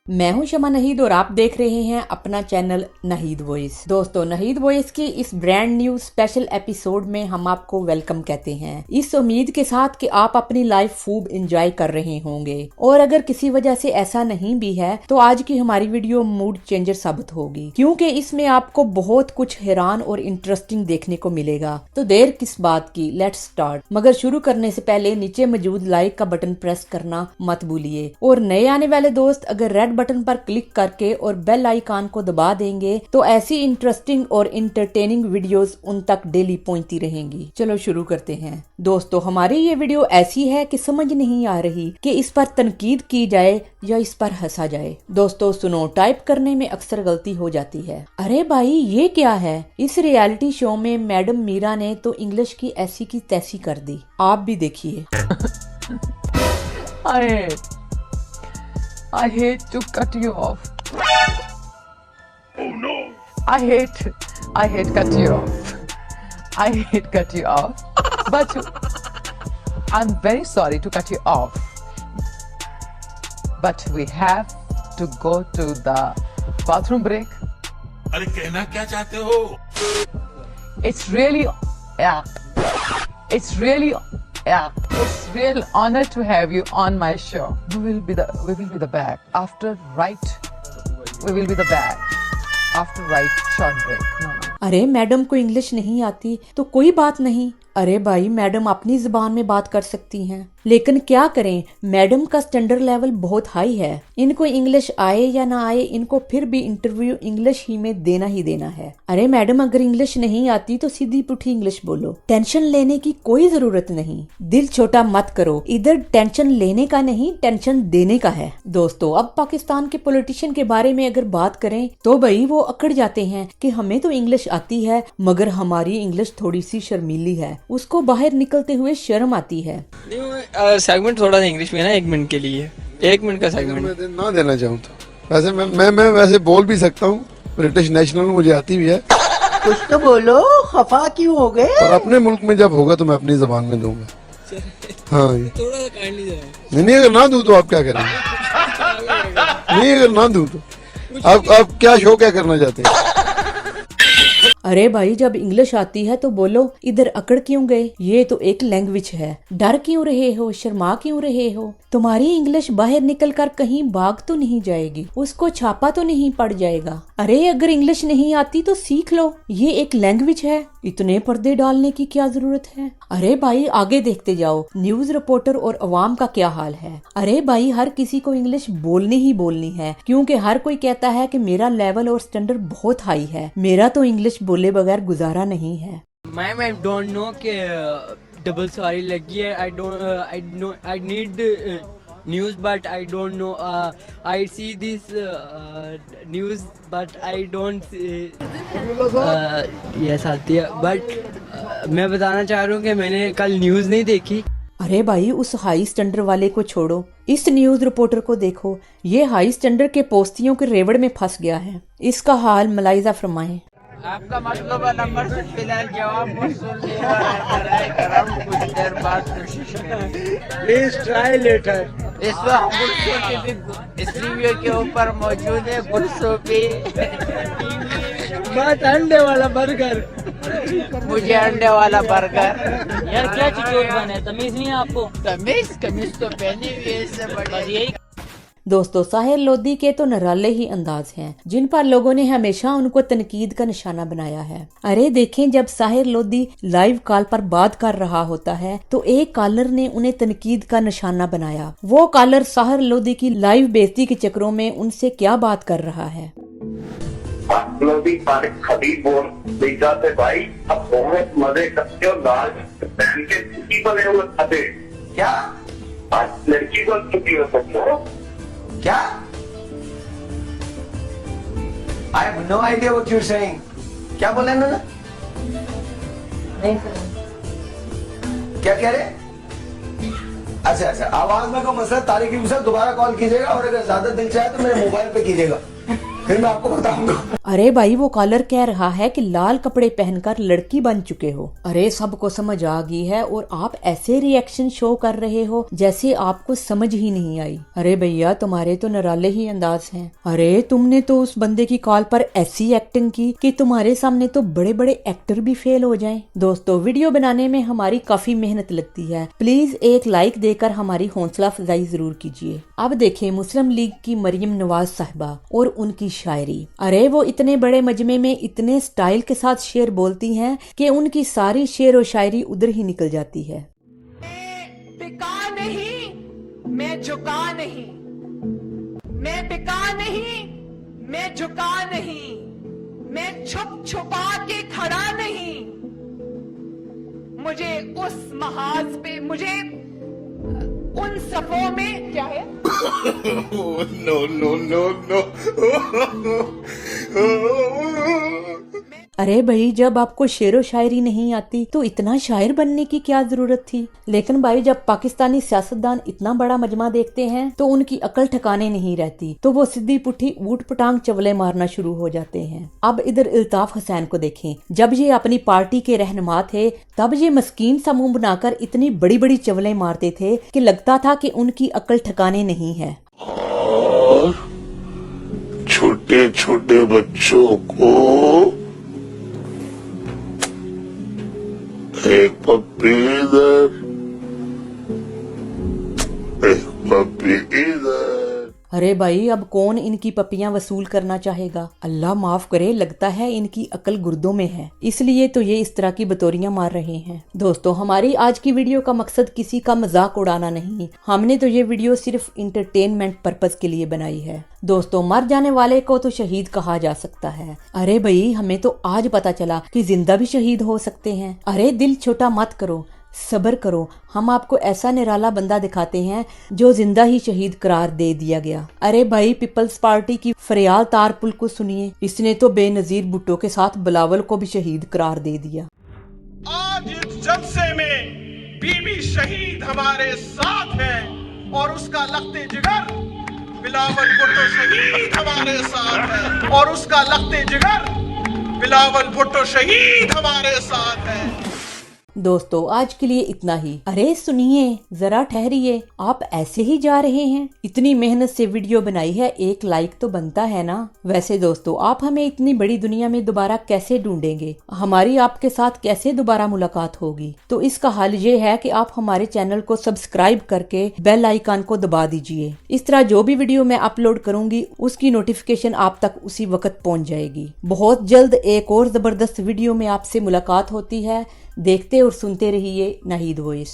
मैं हूं शमा नहीद और आप देख रहे हैं अपना चैनल नहीद वॉइस। दोस्तों, नहीद वॉइस की इस ब्रांड न्यू स्पेशल एपिसोड में हम आपको वेलकम कहते हैं, इस उम्मीद के साथ कि आप अपनी लाइफ खूब एंजॉय कर रहे होंगे। और अगर किसी वजह से ऐसा नहीं भी है तो आज की हमारी वीडियो मूड चेंजर साबित होगी, क्योंकि इसमें आपको बहुत कुछ हैरान और इंटरेस्टिंग देखने को मिलेगा। तो देर किस बात की, लेट्स स्टार्ट। मगर शुरू करने से पहले नीचे मौजूद लाइक का बटन प्रेस करना मत भूलिए, और नए आने वाले दोस्त अगर रेड बटन पर क्लिक करके और बेल आइकन को दबा देंगे तो ऐसी इंटरेस्टिंग और इंटरटेनिंग वीडियोस उन तक डेली पहुंचती रहेंगी। चलो शुरू करते हैं। दोस्तों, हमारी ये वीडियो ऐसी है कि समझ नहीं आ रही कि इस पर तनकीद की जाए या इस पर हंसा जाए। दोस्तों सुनो, टाइप करने में अक्सर गलती हो जाती है। अरे भाई ये क्या है? इस रियलिटी शो में मैडम मीरा ने तो इंग्लिश की ऐसी की तैसी कर दी। आप भी देखिए। I hate to cut you off. Oh no! I hate cut you off. I hate cut you off. But I'm very sorry to cut you off. But we have to go to the bathroom break. अरे कहना क्या चाहते हो? It's really It's real honor to have you on my show. We will be the back after short break. No. अरे madam को English नहीं आती तो कोई बात नहीं। अरे भाई, मैडम अपनी जुबान में बात कर सकती हैं, लेकिन क्या करें, मैडम का स्टैंडर्ड लेवल बहुत हाई है। इनको इंग्लिश आए या ना आए, इनको फिर भी इंटरव्यू इंग्लिश ही में देना ही देना है। अरे मैडम, अगर इंग्लिश नहीं आती तो सीधी पुठी इंग्लिश बोलो। टेंशन लेने की कोई जरूरत नहीं, दिल छोटा मत करो। इधर टेंशन लेने का नहीं, टेंशन देने का है। दोस्तों, अब पाकिस्तान के पॉलिटिशियन के बारे में अगर बात करें तो भाई वो अकड़ जाते हैं कि हमें तो इंग्लिश आती है मगर हमारी इंग्लिश थोड़ी सी शर्मीली है, उसको बाहर निकलते हुए शर्म आती है। सेगमेंट थोड़ा सा इंग्लिश में ना, 1 मिनट के लिए, 1 मिनट का सेगमेंट ना देना चाहूँ तो वैसे मैं वैसे बोल भी सकता हूँ, ब्रिटिश नेशनल मुझे आती भी है। कुछ तो बोलो, खफा क्यों हो गए? और अपने मुल्क में जब होगा तो मैं अपनी जबान में दूंगा। हाँ, थोड़ा सा काइंडली जाए। नहीं, अगर ना दूं तो आप क्या करेंगे? नहीं, अगर ना दूं तो आप क्या शो क्या करना चाहते हैं? अरे भाई, जब इंग्लिश आती है तो बोलो, इधर अकड़ क्यों गए? ये तो एक लैंग्वेज है। डर क्यों रहे हो? शर्मा क्यों रहे हो? तुम्हारी इंग्लिश बाहर निकलकर कहीं भाग तो नहीं जाएगी, उसको छापा तो नहीं पड़ जाएगा। अरे अगर इंग्लिश नहीं आती तो सीख लो, ये एक लैंग्वेज है, इतने पर्दे डालने की क्या जरूरत है? अरे भाई आगे देखते जाओ, न्यूज रिपोर्टर और अवाम का क्या हाल है। अरे भाई, हर किसी को इंग्लिश बोलनी ही बोलनी है, क्योंकि हर कोई कहता है कि मेरा लेवल और स्टैंडर्ड बहुत हाई है, मेरा तो इंग्लिश बोले बगैर गुजारा नहीं है। मैम, आई डोंट नो कि डबल सॉरी लगी है। I need news but I don't know. I see this news but I don't. Yes आती है, बट मैं बताना चाह रहा हूँ कि मैंने कल न्यूज़ नहीं देखी। अरे भाई, उस हाई स्टैंडर्ड वाले को छोड़ो, इस न्यूज रिपोर्टर को देखो, ये हाई स्टैंडर्ड के पोस्तियों के रेवड़ में फंस गया है। इसका हाल मलाइजा फरमाए। आपका मतलब नंबर से फिलहाल जवाब को सुन लिया है, ट्राई करम कुछ देर बाद कोशिश करें। Please try later. इस वक्त गुस्सों की भी इस रिव्यू के ऊपर मौजूद है। गुस्सों पे बात अंडे वाला बर्गर। मुझे अंडे वाला बर्गर। यार क्या चिचोट बने, तमीज नहीं है आपको? कमीज तो पहनी हुई है, इससे बढ़िया। दोस्तों, साहिर लोधी के तो निराले ही अंदाज हैं, जिन पर लोगों ने हमेशा उनको तनकीद का निशाना बनाया है। अरे देखें, जब साहिर लोधी लाइव कॉल पर बात कर रहा होता है तो एक कॉलर ने उन्हें तनकीद का निशाना बनाया। वो कॉलर साहिर लोधी की लाइव बेइज्जती के चक्रों में उनसे क्या बात कर रहा है। लोधी बोल जाते भाई, अब बहुत मजे करते हो, दाल पहन के छुट्टी बने हुए खाते क्या? आज लड़की को छुट्टी हो सकते हो क्या? I have no idea what you're saying. क्या बोले इन्होंने? क्या कह रहे? अच्छा, आवाज में कोई मसला, तारीख की दोबारा कॉल कीजिएगा, और अगर ज्यादा दिल चाहे तो मेरे मोबाइल पे कीजिएगा। फिर मैं आपको बताऊंगा। अरे भाई वो कॉलर कह रहा है कि लाल कपड़े पहनकर लड़की बन चुके हो। अरे सबको समझ आ गई है और आप ऐसे रिएक्शन शो कर रहे हो जैसे आपको समझ ही नहीं आई। अरे भैया तुम्हारे तो निराले ही अंदाज हैं। अरे तुमने तो उस बंदे की कॉल पर ऐसी एक्टिंग की कि तुम्हारे सामने तो बड़े बड़े एक्टर भी फेल हो जाएं। दोस्तों वीडियो बनाने में हमारी काफी मेहनत लगती है, प्लीज एक लाइक देकर हमारी हौसला अफजाई जरूर कीजिए। अब देखें मुस्लिम लीग की मरियम नवाज साहिबा और उनकी शायरी। अरे वो इतने बड़े मजमे में इतने स्टाइल के साथ शेर बोलती हैं कि उनकी सारी शेर और शायरी उधर ही निकल जाती है। बिका नहीं, मैं झुका नहीं, मैं बिका नहीं, मैं झुका नहीं, मैं छुप छुपा के खड़ा नहीं, मुझे उस महाज पे, मुझे उन सफों में क्या है नो नो नो नो अरे भाई जब आपको शेरो शायरी नहीं आती तो इतना शायर बनने की क्या जरूरत थी। लेकिन भाई जब पाकिस्तानी सियासतदान इतना बड़ा मजमा देखते हैं तो उनकी अकल ठिकाने नहीं रहती, तो वो सीधी पुठी ऊट पटांग चवले मारना शुरू हो जाते हैं। अब इधर इल्ताफ हुसैन को देखें, जब ये अपनी पार्टी के रहनुमा थे तब ये मस्कीन सा मुंह बनाकर इतनी बड़ी बड़ी चवले मारते थे कि लगता था कि उनकी अकल ठिकाने नहीं है। छोटे छोटे बच्चों को एक पप्पी इधर, एक पप्पी इधर। अरे भाई अब कौन इनकी पपियां वसूल करना चाहेगा। अल्लाह माफ करे, लगता है इनकी अकल गुर्दों में है, इसलिए तो ये इस तरह की बतौरियां मार रहे हैं। दोस्तों हमारी आज की वीडियो का मकसद किसी का मजाक उड़ाना नहीं, हमने तो ये वीडियो सिर्फ इंटरटेनमेंट पर्पस के लिए बनाई है। दोस्तों मर जाने वाले को तो शहीद कहा जा सकता है। अरे भाई हमें तो आज पता चला कि जिंदा भी शहीद हो सकते हैं। अरे दिल छोटा मत करो, सब्र करो, हम आपको ऐसा निराला बंदा दिखाते हैं जो जिंदा ही शहीद करार दे दिया गया। अरे भाई पीपल्स पार्टी की फरियाल तारपुल को सुनिए, इसने तो बेनजीर भुट्टो के साथ बिलावल को भी शहीद करार दे दिया। आज इस जलसे में बीबी शहीद हमारे साथ है और उसका लखते जिगर बिलावल भुट्टो शहीद हमारे साथ है, और उसका लखते जिगर बिलावल भुट्टो शहीद हमारे साथ है। दोस्तों आज के लिए इतना ही। अरे सुनिए जरा ठहरिए, आप ऐसे ही जा रहे हैं? इतनी मेहनत से वीडियो बनाई है, एक लाइक तो बनता है ना। वैसे दोस्तों आप हमें इतनी बड़ी दुनिया में दोबारा कैसे ढूंढेंगे, हमारी आपके साथ कैसे दोबारा मुलाकात होगी? तो इसका हल ये है कि आप हमारे चैनल को सब्सक्राइब करके बेल आइकन को दबा दीजिए। इस तरह जो भी वीडियो मैं अपलोड करूंगी उसकी नोटिफिकेशन आप तक उसी वक्त पहुंच जाएगी। बहुत जल्द एक और जबरदस्त वीडियो में आपसे मुलाकात होती है। देखते और सुनते रहिए नाहिद वॉइस।